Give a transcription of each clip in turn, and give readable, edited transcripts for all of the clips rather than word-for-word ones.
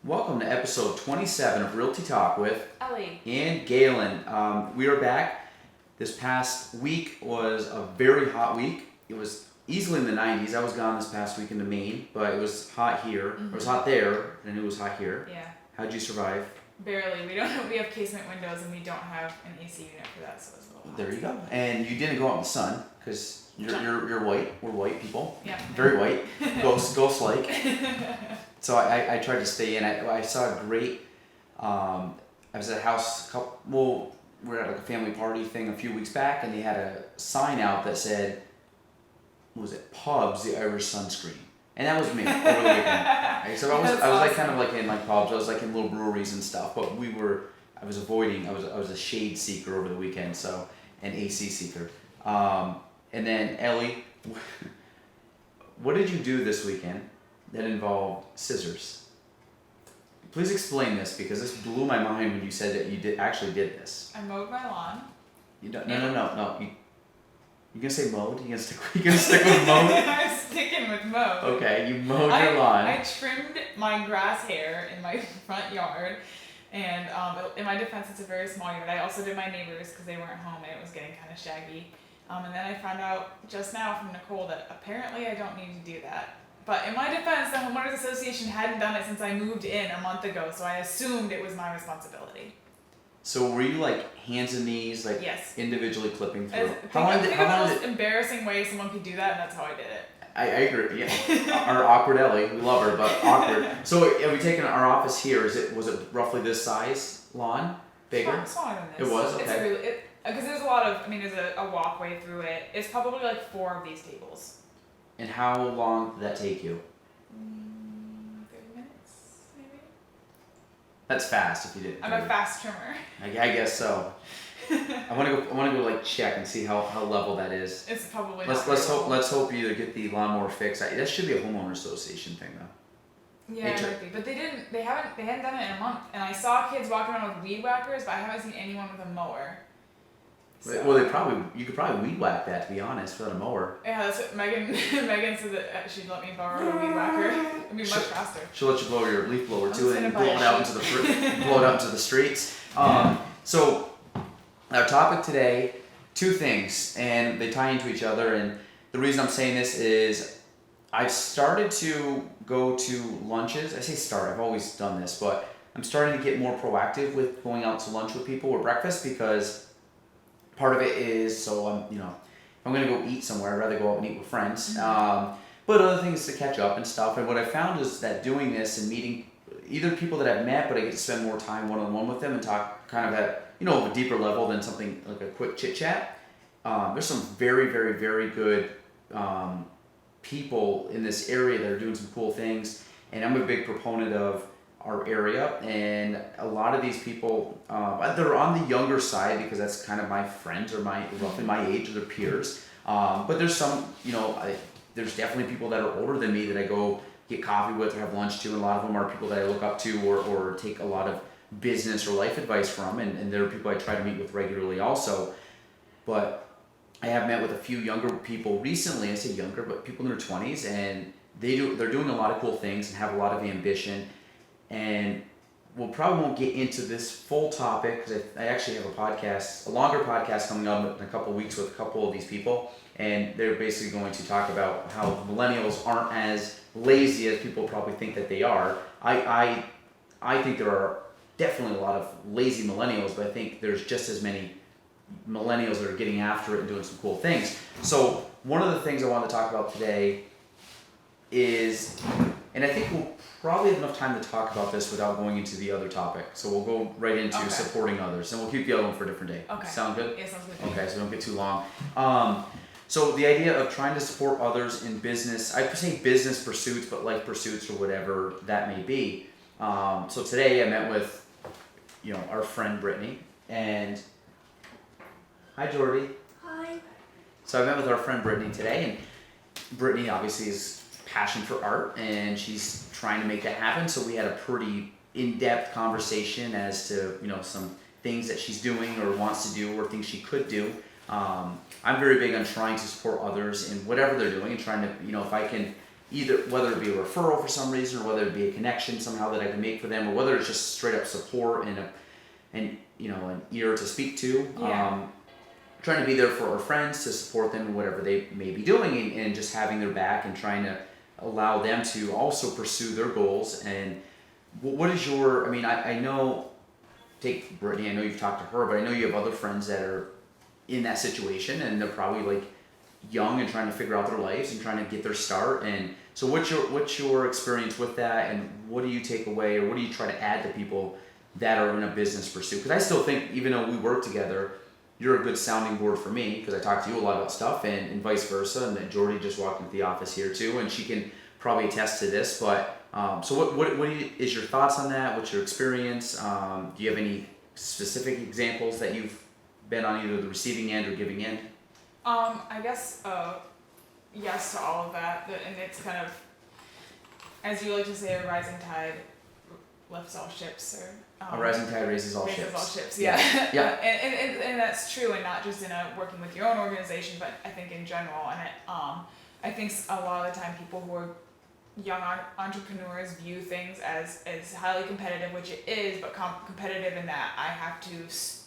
Welcome to episode 27 of Realty Talk with Ellie. and Galen. We are back. This past week was a very hot week. It was easily in the 90s. I was gone this past week into Maine, but it was hot here. It was hot there, and it was hot here. Yeah. How'd you survive? Barely. We have casement windows and we don't have an AC unit for that, so it's a little hot. There you go. And you didn't go out in the sun because you're white. We're white people. Yeah. Very white. Ghost like. So I tried to stay in. I saw a great. I was at a house. We were at like a family party thing a few weeks back, and they had a sign out that said, "What was it? Pubs, the Irish sunscreen." And that was me over the weekend. So I was like kind of like in like pubs. I was like in little breweries and stuff. But I was avoiding. I was a shade seeker over the weekend. So an AC seeker. And then Ellie, what did you do this weekend that involved scissors? Please explain this because this blew my mind when you said that you actually did this. I mowed my lawn. You don't, no. You gonna say mowed? You gonna stick with mowed? I'm sticking with mowed. Okay, you mowed your lawn. I trimmed my grass hair in my front yard, and in my defense, it's a very small yard. I also did my neighbors because they weren't home and it was getting kind of shaggy. And then I found out just now from Nicole that apparently I don't need to do that. But in my defense, the Homeowners Association hadn't done it since I moved in a month ago, so I assumed it was my responsibility. So were you like hands and knees, like Yes. individually clipping through? Think of the most embarrassing way someone could do that, and that's how I did it. I agree. Yeah, our awkward Ellie, we love her, but awkward. So have we taken our office here? Was it roughly this size lawn? Bigger? Smaller than this. It was? Okay. Because there's a lot of, there's a walkway through it. It's probably like 4 of these tables. And how long did that take you? 30 minutes, maybe? That's fast if you did. I'm a fast trimmer. I guess so. I want to go like check and see how level that is. It's probably Let's hope you either get the lawnmower fixed. That should be a homeowner association thing though. Yeah, it might be. But they hadn't done it in a month. And I saw kids walking around with weed whackers, but I haven't seen anyone with a mower. So. Well, you could probably weed whack that, to be honest, without a mower. Yeah, that's what Megan said that she'd let me borrow a weed whacker. It'd be much faster. She'll let you blow your leaf blower too, and blow it out into the streets. So our topic today, 2 things, and they tie into each other. And the reason I'm saying this is I've started to go to lunches. I say start, I've always done this, but I'm starting to get more proactive with going out to lunch with people or breakfast because part of it is if I'm gonna go eat somewhere, I'd rather go out and eat with friends. But other things to catch up and stuff. And what I found is that doing this and meeting either people that I've met, but I get to spend more time one-on-one with them and talk kind of at a deeper level than something like a quick chit chat. There's some very, very, very good people in this area that are doing some cool things, and I'm a big proponent of our area, and a lot of these people they're on the younger side because that's kind of my friends or roughly my age or their peers, but there's some there's definitely people that are older than me that I go get coffee with or have lunch to, and a lot of them are people that I look up to or take a lot of business or life advice from, and they're people I try to meet with regularly also. But I have met with a few younger people recently. I say younger, but people in their 20s, and they're doing a lot of cool things and have a lot of ambition. And we'll probably won't get into this full topic because I actually have a longer podcast coming up in a couple of weeks with a couple of these people, and they're basically going to talk about how millennials aren't as lazy as people probably think that they are. I think there are definitely a lot of lazy millennials, but I think there's just as many millennials that are getting after it and doing some cool things. So one of the things I want to talk about today is, and I think we'll probably have enough time to talk about this without going into the other topic. So we'll go right into supporting others, and we'll keep the other one for a different day. Okay. Sound good? Yeah, sounds good. Okay, so don't get too long. So the idea of trying to support others in business, I say business pursuits, but life pursuits or whatever that may be. So today I met with, our friend Brittany, and hi Jordy. Hi. So I met with our friend Brittany today, and Brittany obviously is passion for art, and she's trying to make that happen. So we had a pretty in-depth conversation as to some things that she's doing or wants to do or things she could do. I'm very big on trying to support others in whatever they're doing and trying to if I can either whether it be a referral for some reason or whether it be a connection somehow that I can make for them or whether it's just straight up support and an ear to speak to. Yeah. Trying to be there for our friends to support them in whatever they may be doing and just having their back and trying to allow them to also pursue their goals. And what is your, I mean, I know, take Brittany, I know you've talked to her, but I know you have other friends that are in that situation and they're probably like young and trying to figure out their lives and trying to get their start. And so what's your experience with that, and what do you take away or what do you try to add to people that are in a business pursuit? Because I still think, even though we work together, you're a good sounding board for me because I talk to you a lot about stuff and vice versa. And then Jordy just walked into the office here too, and she can probably attest to this. But so what is your thoughts on that? What's your experience? Do you have any specific examples that you've been on either the receiving end or giving end? I guess yes to all of that, and it's kind of, as you like to say, a rising tide lifts all ships, or A rising tide raises all raises ships. all ships. Yeah, Yeah. and that's true, and not just in working with your own organization, but I think in general. And I think a lot of the time people who are young entrepreneurs view things as highly competitive, which it is, but competitive in that I have to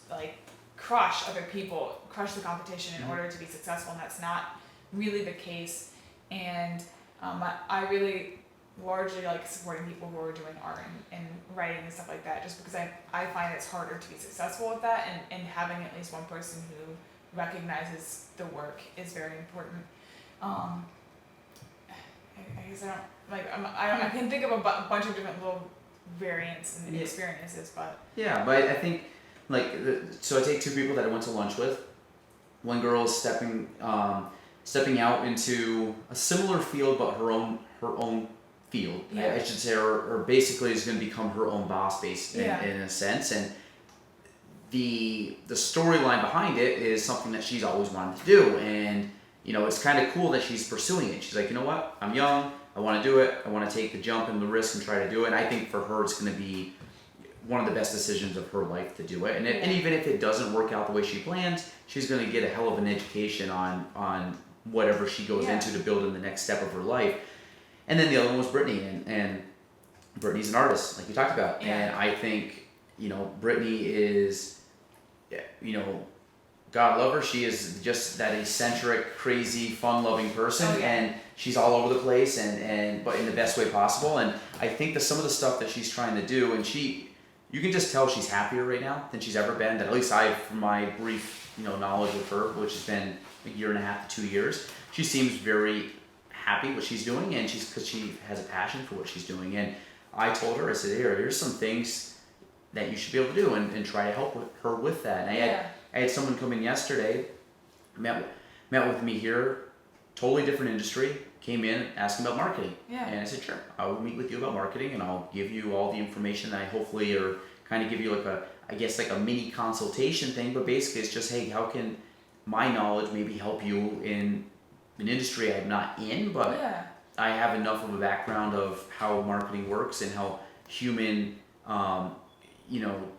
like crush other people, crush the competition in order to be successful, and that's not really the case. And I really largely like supporting people who are doing art and writing and stuff like that, just because I find it's harder to be successful with that, and having at least one person who recognizes the work is very important. I guess I can think of a bunch of different little variants and experiences, but Yeah, but I think so I take two people that I went to lunch with. One girl is stepping out into a similar field, but her own field, Yeah. I should say, or basically is going to become her own boss, in a sense. And the storyline behind it is something that she's always wanted to do, and it's kind of cool that she's pursuing it. She's like, you know what, I'm young, I want to do it, I want to take the jump and the risk and try to do it. And I think for her it's going to be one of the best decisions of her life to do it. And even if it doesn't work out the way she plans, she's going to get a hell of an education on whatever she goes into to build in the next step of her life. And then the other one was Brittany, and Brittany's an artist, like you talked about. Yeah. And I think, Brittany is, God love her, she is just that eccentric, crazy, fun-loving person. Oh, yeah. And she's all over the place, but in the best way possible. And I think that some of the stuff that she's trying to do, and you can just tell she's happier right now than she's ever been. That at least from my brief, knowledge of her, which has been a year and a half to 2 years, she seems very happy what she's doing, and because she has a passion for what she's doing. And I told her, I said, here's some things that you should be able to do, and try to help her with that. And I had someone come in yesterday, met with me here, totally different industry, came in asking about marketing. Yeah. And I said, sure, I will meet with you about marketing, and I'll give you all the information that I hopefully, or kind of give you like a mini consultation thing. But basically it's just, hey, how can my knowledge maybe help you in an industry I'm not in, but I have enough of a background of how marketing works and how human,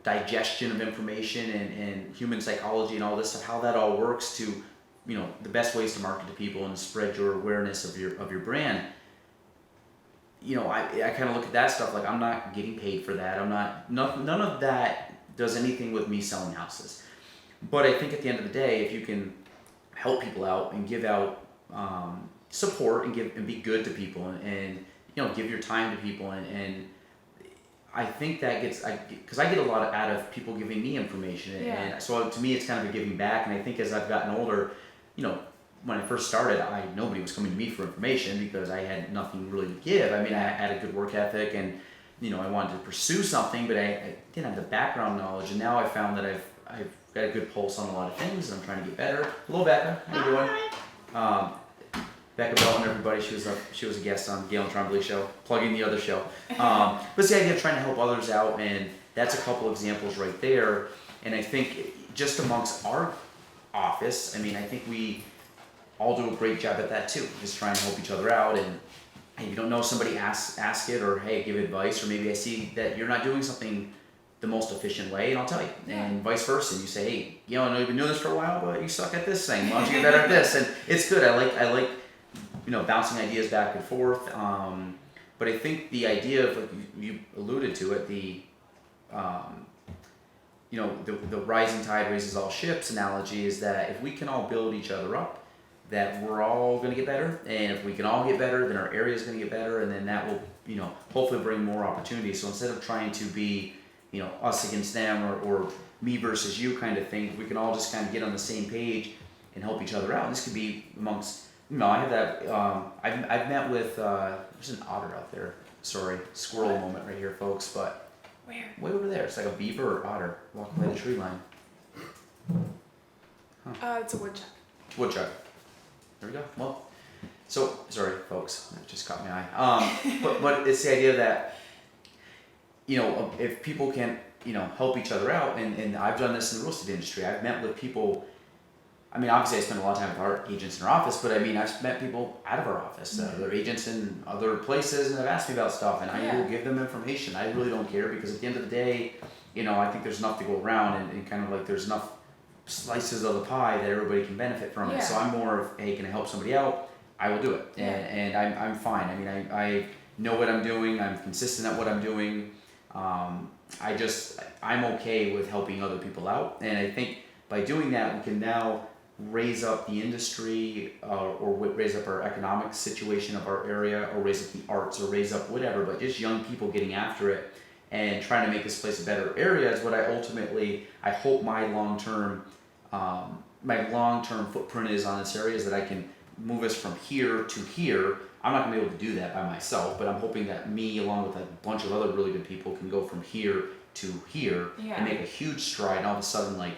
digestion of information and human psychology and all this stuff, how that all works to, the best ways to market to people and spread your awareness of your brand. I kind of look at that stuff like I'm not getting paid for that. None of that does anything with me selling houses. But I think at the end of the day, if you can help people out and give out support and be good to people and give your time to people and I think that because I get a lot out of people giving me information, and so to me it's kind of a giving back. And I think as I've gotten older, when I first started, nobody was coming to me for information because I had nothing really to give. I mean, I had a good work ethic, and I wanted to pursue something, but I didn't have the background knowledge. And now I found that I've got a good pulse on a lot of things, and I'm trying to get better. Hello, Becca. How you doing? Becca Bellman, everybody. She was a guest on Gail and Trombley show, plugging the other show. But it's the idea of trying to help others out, and that's a couple examples right there. And I think just amongst our office, I think we all do a great job at that too, just trying to help each other out. And if you don't know somebody, ask it, or hey, give advice, or maybe I see that you're not doing something the most efficient way, and I'll tell you, and vice versa. And you say, hey, I know you've been doing this for a while, but you suck at this thing. Why don't you get better at this? And it's good. I like bouncing ideas back and forth. But I think the idea of, like you alluded to it, the rising tide raises all ships analogy is that if we can all build each other up, that we're all going to get better, and if we can all get better, then our area is going to get better, and then that will hopefully bring more opportunities. So instead of trying to be us against them or me versus you kind of thing, we can all just kind of get on the same page and help each other out. And this could be amongst I have that I've met with there's an otter out there, sorry, squirrel moment right here folks, but Where? way over there, it's like a beaver or otter walking by the tree line. It's a woodchuck. Woodchuck. There we go. Well, so sorry, folks, that just caught my eye. But it's the idea that if people can help each other out, and I've done this in the real estate industry. I've met with people. I mean, obviously, I spend a lot of time with our agents in our office, but I mean, I've met people out of our office, they're agents in other places, and they've asked me about stuff, and I will give them information. I really don't care because at the end of the day, I think there's enough to go around, and kind of like there's enough slices of the pie that everybody can benefit from it. So I'm more of, hey, can I help somebody out? I will do it, and I'm fine. I mean, I know what I'm doing. I'm consistent at what I'm doing. I'm okay with helping other people out, and I think by doing that, we can now raise up the industry or raise up our economic situation of our area, or raise up the arts, or raise up whatever, but just young people getting after it and trying to make this place a better area is what I hope my long-term footprint is on this area, is that I can move us from here to here. I'm not gonna be able to do that by myself, but I'm hoping that me, along with a bunch of other really good people, can go from here to here and make a huge stride, and all of a sudden, like,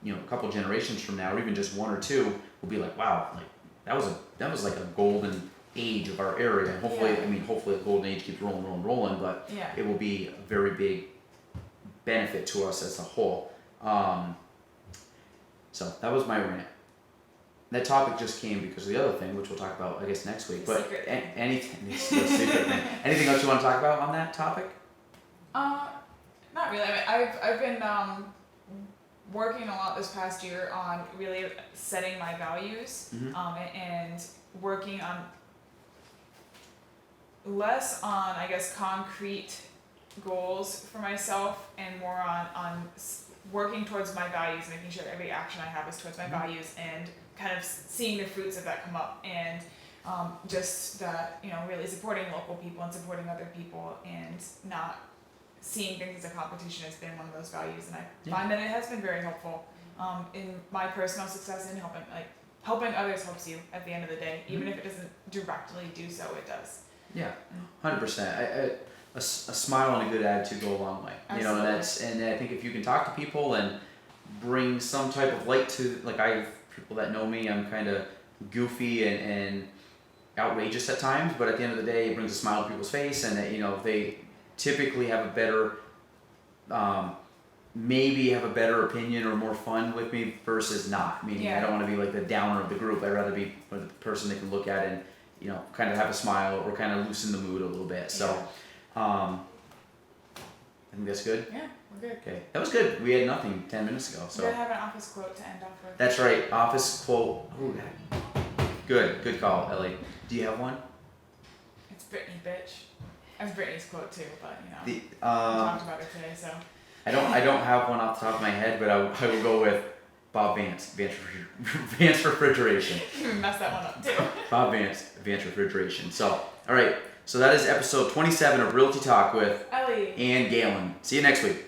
a couple generations from now, or even just one or two, will be like, wow, like that was like a golden age of our area. And hopefully the golden age keeps rolling, but it will be a very big benefit to us as a whole. So that was my rant. That topic just came because of the other thing, which we'll talk about, I guess, next week. But anything, it's the secret thing. Anything else you want to talk about on that topic? Not really. I mean, I've been working a lot this past year on really setting my values, and working on less on, I guess, concrete goals for myself, and more on working towards my values, making sure every action I have is towards my values, and kind of seeing the fruits of that come up, and just that, really supporting local people and supporting other people, and not seeing things as a competition has been one of those values, and I find that it has been very helpful in my personal success, in helping others helps you at the end of the day, even if it doesn't directly do so, it does. Yeah, 100%. A smile and a good attitude go a long way. And I think if you can talk to people and bring some type of light to, like, I have people that know me, I'm kind of goofy and outrageous at times, but at the end of the day, it brings a smile to people's face, and they typically have a better, maybe have a better opinion or more fun with me versus not. Meaning, I don't want to be like the downer of the group. I'd rather be the person they can look at and kind of have a smile or kind of loosen the mood a little bit. So, I think that's good. Yeah, we're good. Okay, that was good. We had nothing 10 minutes ago. So we gotta have an office quote to end off with. That's right, office quote. Ooh, good call, Ellie. Do you have one? It's Brittany, bitch. That's Brittany's quote too, but we The talked about it today, so. I don't have one off the top of my head, but I will go with Bob Vance, Vance Refrigeration. You messed that one up too. Bob Vance Refrigeration. So, all right. So that is episode 27 of Realty Talk with Ellie and Galen. See you next week.